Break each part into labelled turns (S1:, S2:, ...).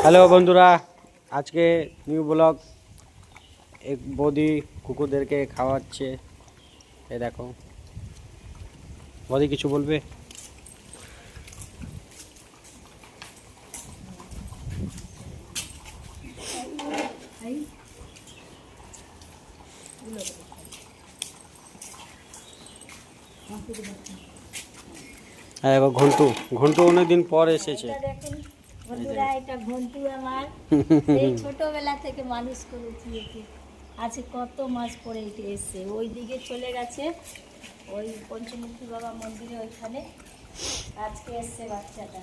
S1: Hello বন্ধুরা, আজকে new blog. এক বৌদি কুকুরদেরকে খাওয়াচ্ছে। এই দেখো, বৌদি কিছু বলবে? হ্যাঁ, ঘন্টু ঘন্টু অনেকদিন পর এসেছে।
S2: বন্ধুরা, এটা ঘন্টু আমার এই ছোটবেলা থেকে মানুষ করেছি একে। আজকে কত মাস পরে এটা এসছে, ওই দিকে চলে গেছে ওই পঞ্চমুখী বাবা মন্দিরে ওইখানে। আজকে এসছে বাচ্চাটা।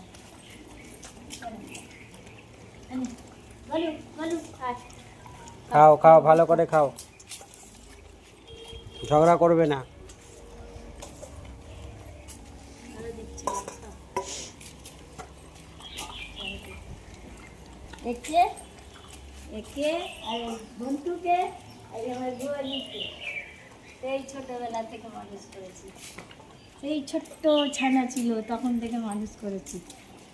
S2: বলু বলু,
S1: খাও খাও, ভালো করে খাও, ঝগড়া করবে না।
S2: একে একে আর ঘন্টুকে আর আমার গোয়ালিকে সেই ছোটবেলা থেকে মানুষ করেছি। সেই ছোট্ট ছানা ছিল তখন থেকে মানুষ করেছি,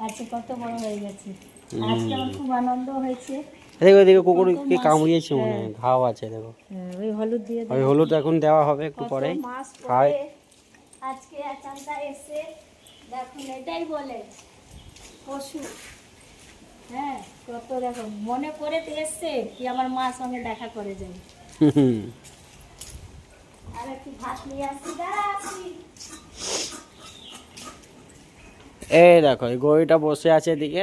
S2: আজকে কত বড় হয়ে গেছে। আজকে আমার খুব আনন্দ হয়েছে।
S1: দেখো দেখো, কুকুরকে কামড়িয়েছে, মনে হয় ঘাও আছে। দেখো,
S2: ওই হলুদ দিয়ে
S1: ওই হলুদ এখন দেওয়া হবে একটু পরে।
S2: মাস
S1: খায়।
S2: পরে আজকে আচানটা এসে দেখুন, এটাই বলে পশু। হ্যাঁ, কত দেখো মনে করে তো এসছে কি আমার মার সঙ্গে দেখা করে যাই। আর একটু ভাত নিয়ে আসছি, দাঁড়া আসছি।
S1: এই দেখো, এই গরুটা বসে আছে এদিকে।